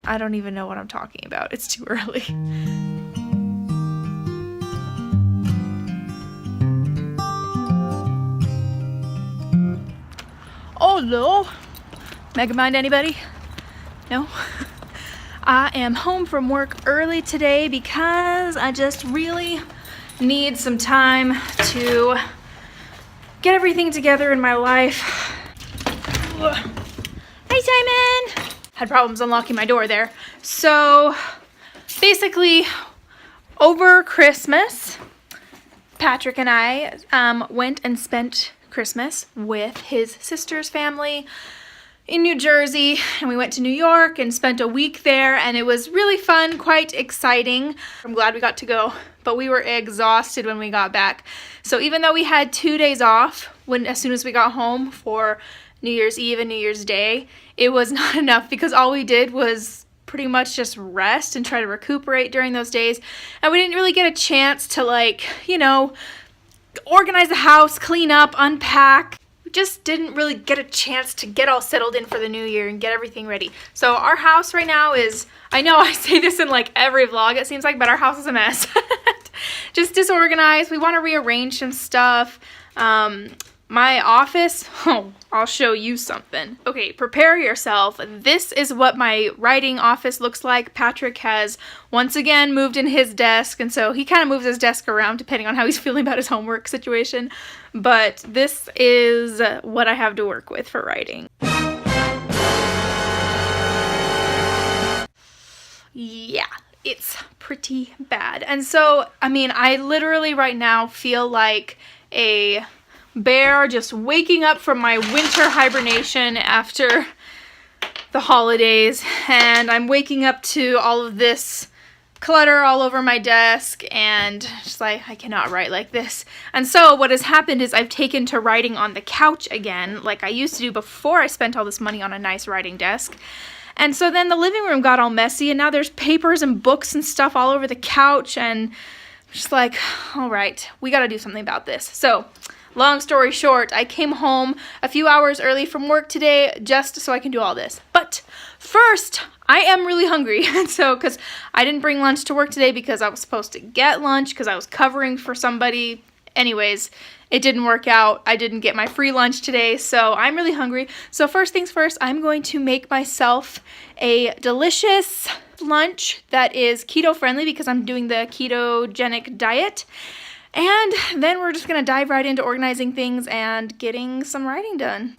I don't even know what I'm talking about. It's too early. Oh no! Megamind anybody? No? I am home from work early today because I just really need some time to get everything together in my life. Hi, Simon! Had problems unlocking my door there. So basically, over Christmas, Patrick and I went and spent Christmas with his sister's family in New Jersey, and we went to New York and spent a week there, and it was really fun, quite exciting. I'm glad we got to go, but we were exhausted when we got back. So even though we had 2 days off as soon as we got home for New Year's Eve and New Year's Day, it was not enough because all we did was pretty much just rest and try to recuperate during those days, and we didn't really get a chance to, like, you know, organize the house, clean up, unpack. Just didn't really get a chance to get all settled in for the new year and get everything ready. So our house right now is, I know I say this in like every vlog it seems like, but our house is a mess. Just disorganized. We want to rearrange some stuff. My office, oh, I'll show you something. Okay, prepare yourself. This is what my writing office looks like. Patrick has once again moved in his desk, and so he kind of moves his desk around depending on how he's feeling about his homework situation. But this is what I have to work with for writing. Yeah, it's pretty bad. And so, I mean, I literally right now feel like a bear just waking up from my winter hibernation after the holidays, and I'm waking up to all of this clutter all over my desk, and just like, I cannot write like this. And so what has happened is I've taken to writing on the couch again, like I used to do before I spent all this money on a nice writing desk. And so then the living room got all messy, and now there's papers and books and stuff all over the couch, and I'm just like, all right, we gotta do something about this. So long story short, I came home a few hours early from work today just so I can do all this. But first, I am really hungry. And so, because I didn't bring lunch to work today because I was supposed to get lunch because I was covering for somebody. Anyways, it didn't work out. I didn't get my free lunch today, so I'm really hungry. So first things first, I'm going to make myself a delicious lunch that is keto friendly because I'm doing the ketogenic diet. And then we're just going to dive right into organizing things and getting some writing done.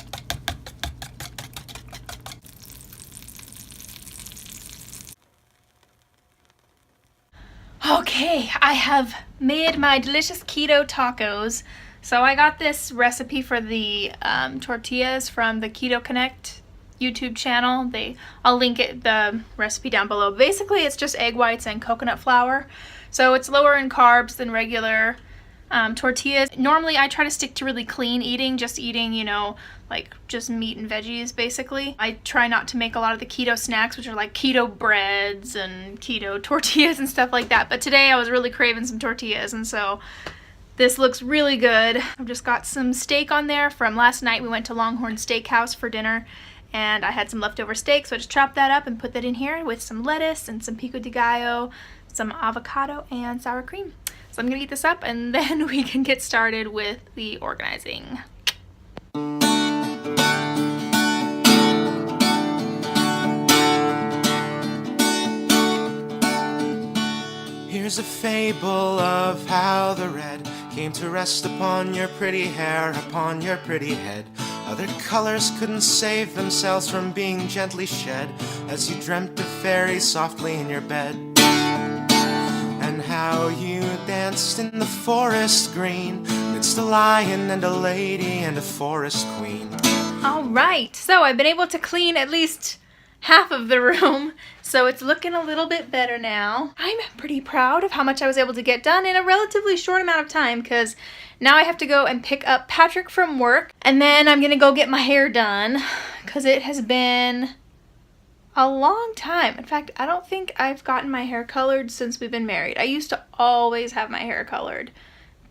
Okay, I have made my delicious keto tacos. So I got this recipe for the tortillas from the Keto Connect YouTube channel. I'll link the recipe down below. Basically, it's just egg whites and coconut flour. So it's lower in carbs than regular tortillas. Normally, I try to stick to really clean eating, just eating, you know, like just meat and veggies, basically. I try not to make a lot of the keto snacks, which are like keto breads and keto tortillas and stuff like that. But today, I was really craving some tortillas, and so this looks really good. I've just got some steak on there from last night. We went to Longhorn Steakhouse for dinner, and I had some leftover steak, so I just chopped that up and put that in here with some lettuce and some pico de gallo, some avocado, and sour cream. So I'm gonna eat this up, and then we can get started with the organizing. Here's a fable of how the red came to rest upon your pretty hair, upon your pretty head. Other colors couldn't save themselves from being gently shed as you dreamt of fairies softly in your bed. And how you danced in the forest green midst a lion and a lady and a forest queen. All right, so I've been able to clean at least half of the room, so it's looking a little bit better now. I'm pretty proud of how much I was able to get done in a relatively short amount of time, because now I have to go and pick up Patrick from work, and then I'm gonna go get my hair done because it has been a long time. In fact, I don't think I've gotten my hair colored since we've been married. I used to always have my hair colored,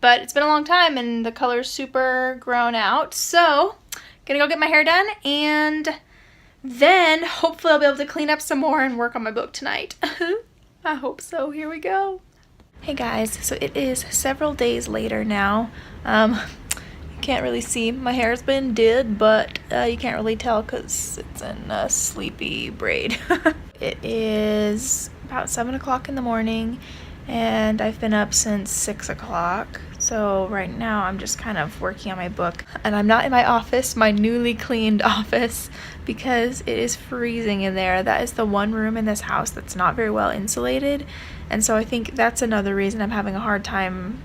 but it's been a long time and the color's super grown out. So, gonna go get my hair done and then hopefully I'll be able to clean up some more and work on my book tonight. I hope so. Here we go. Hey guys, so it is several days later now. You can't really see my hair's been did, but you can't really tell because it's in a sleepy braid. It is about 7 o'clock in the morning and I've been up since 6 o'clock. So right now I'm just kind of working on my book, and I'm not in my office, my newly cleaned office, because it is freezing in there. That is the one room in this house that's not very well insulated, and so I think that's another reason I'm having a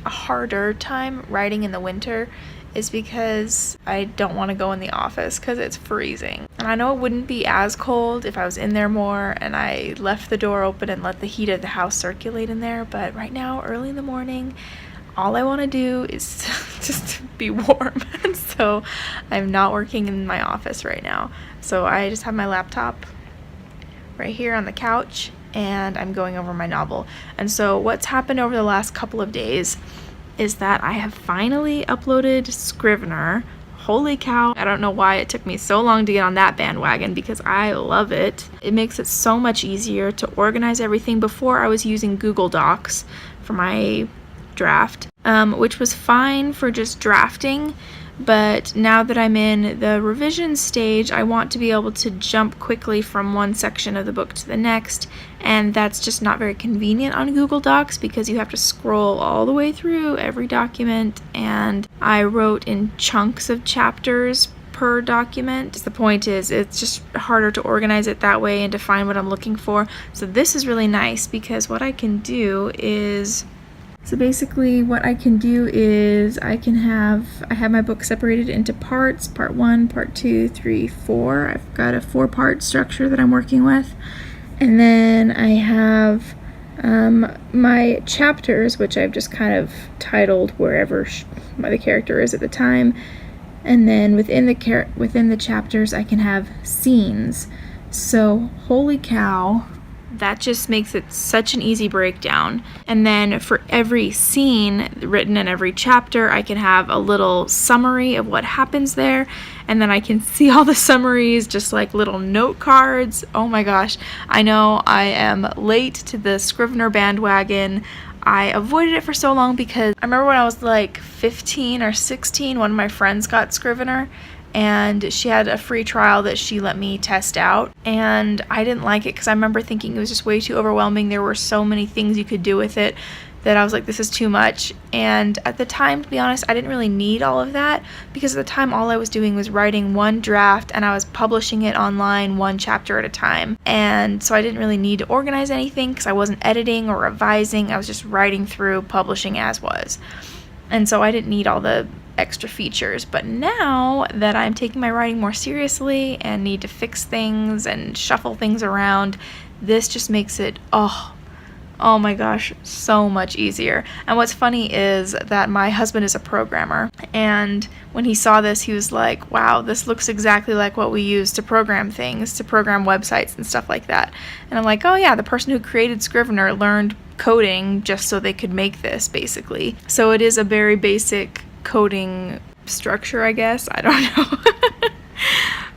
harder time writing in the winter, is because I don't want to go in the office because it's freezing. And I know it wouldn't be as cold if I was in there more and I left the door open and let the heat of the house circulate in there, but right now, early in the morning, all I want to do is just be warm. And so I'm not working in my office right now. So I just have my laptop right here on the couch and I'm going over my novel. And so what's happened over the last couple of days is that I have finally uploaded Scrivener. Holy cow, I don't know why it took me so long to get on that bandwagon, because I love it. It makes it so much easier to organize everything. Before, I was using Google Docs for my draft, which was fine for just drafting, but now that I'm in the revision stage, I want to be able to jump quickly from one section of the book to the next, and that's just not very convenient on Google Docs because you have to scroll all the way through every document, and I wrote in chunks of chapters per document. The point is, it's just harder to organize it that way and to find what I'm looking for. So this is really nice because what I can do is I have my book separated into parts, part 1, part 2, 3, 4. I've got a 4-part structure that I'm working with. And then I have my chapters, which I've just kind of titled wherever the character is at the time. And then within the chapters, I can have scenes. So, holy cow. That just makes it such an easy breakdown. And then for every scene written in every chapter, I can have a little summary of what happens there. And then I can see all the summaries, just like little note cards. Oh my gosh, I know I am late to the Scrivener bandwagon. I avoided it for so long because I remember when I was like 15 or 16, one of my friends got Scrivener, and she had a free trial that she let me test out, and I didn't like it because I remember thinking it was just way too overwhelming. There were so many things you could do with it that I was like, this is too much. And at the time, to be honest, I didn't really need all of that, because at the time all I was doing was writing one draft and I was publishing it online one chapter at a time, and so I didn't really need to organize anything because I wasn't editing or revising. I was just writing through, publishing as was, and so I didn't need all the extra features. But now that I'm taking my writing more seriously and need to fix things and shuffle things around, this just makes it, oh my gosh, so much easier. And what's funny is that my husband is a programmer, and when he saw this, he was like, wow, this looks exactly like what we use to program things, to program websites and stuff like that. And I'm like, oh yeah, the person who created Scrivener learned coding just so they could make this, basically. So it is a very basic coding structure, I guess. I don't know.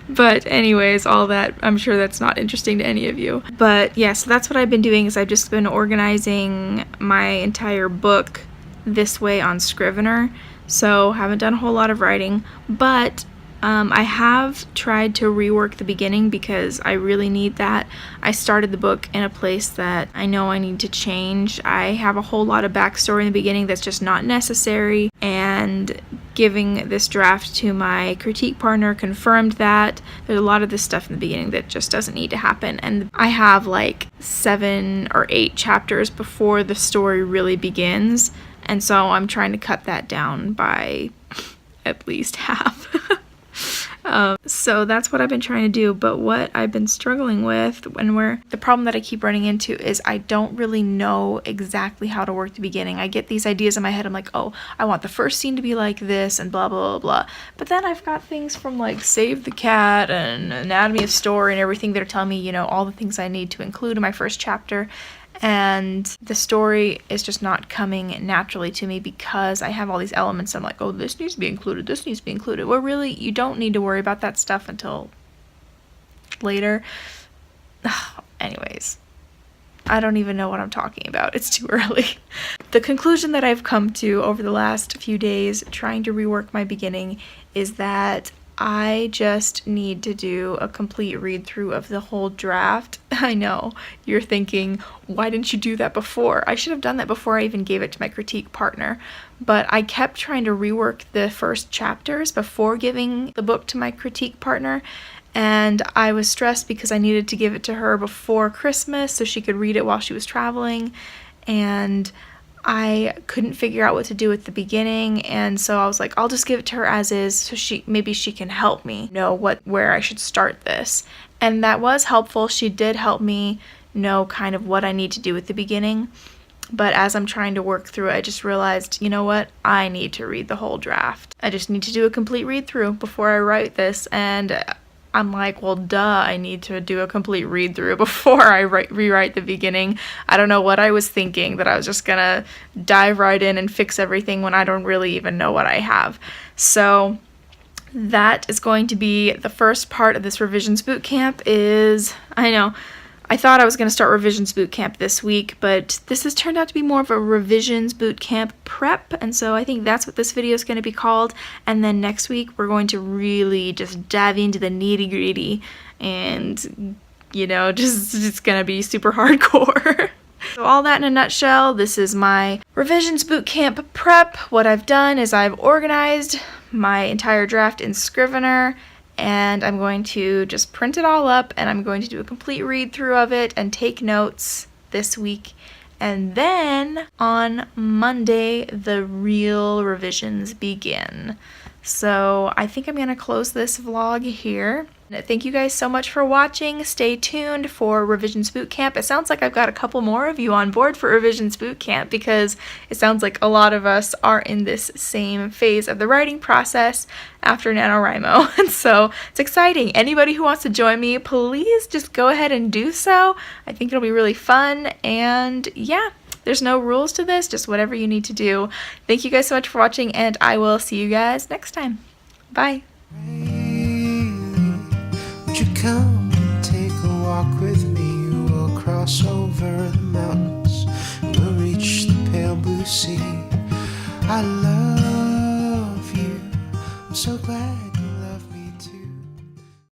But anyways, all that, I'm sure that's not interesting to any of you. But yeah, so that's what I've been doing, is I've just been organizing my entire book this way on Scrivener. So haven't done a whole lot of writing, but I have tried to rework the beginning because I really need that. I started the book in a place that I know I need to change. I have a whole lot of backstory in the beginning that's just not necessary, and giving this draft to my critique partner confirmed that there's a lot of this stuff in the beginning that just doesn't need to happen. And I have like 7 or 8 chapters before the story really begins, and so I'm trying to cut that down by at least half. So that's what I've been trying to do. But what I've been struggling with, the problem that I keep running into, is I don't really know exactly how to work the beginning. I get these ideas in my head. I'm like, oh, I want the first scene to be like this and blah, blah, blah, blah. But then I've got things from like Save the Cat and Anatomy of Story and everything that are telling me, you know, all the things I need to include in my first chapter. And the story is just not coming naturally to me because I have all these elements. I'm like, oh, this needs to be included, this needs to be included. Well, really, you don't need to worry about that stuff until draft later. Anyways, I don't even know what I'm talking about. It's too early. The conclusion that I've come to over the last few days trying to rework my beginning is that I just need to do a complete read through of the whole draft. I know, you're thinking, why didn't you do that before? I should have done that before I even gave it to my critique partner. But I kept trying to rework the first chapters before giving the book to my critique partner. And I was stressed because I needed to give it to her before Christmas so she could read it while she was traveling. And I couldn't figure out what to do at the beginning, and so I was like, I'll just give it to her as is so maybe she can help me know where I should start this. And that was helpful. She did help me know kind of what I need to do at the beginning. But as I'm trying to work through it, I just realized, you know what? I need to read the whole draft. I just need to do a complete read through before I write this, and I'm like, well, duh, I need to do a complete read through before I rewrite the beginning. I don't know what I was thinking, that I was just gonna dive right in and fix everything when I don't really even know what I have. So that is going to be the first part of this revisions boot camp. I thought I was going to start revisions boot camp this week, but this has turned out to be more of a revisions boot camp prep, and so I think that's what this video is going to be called. And then next week we're going to really just dive into the nitty-gritty, and it's going to be super hardcore. So all that in a nutshell, this is my revisions boot camp prep. What I've done is I've organized my entire draft in Scrivener, and I'm going to just print it all up, and I'm going to do a complete read through of it and take notes this week. And then on Monday, the real revisions begin. So I think I'm going to close this vlog here. Thank you guys so much for watching. Stay tuned for Revisions Boot Camp. It sounds like I've got a couple more of you on board for Revisions Boot Camp because it sounds like a lot of us are in this same phase of the writing process after NaNoWriMo. And so it's exciting. Anybody who wants to join me, please just go ahead and do so. I think it'll be really fun. And yeah, there's no rules to this, just whatever you need to do. Thank you guys so much for watching, and I will see you guys next time. Bye. Would you come and take a walk with me? We'll cross over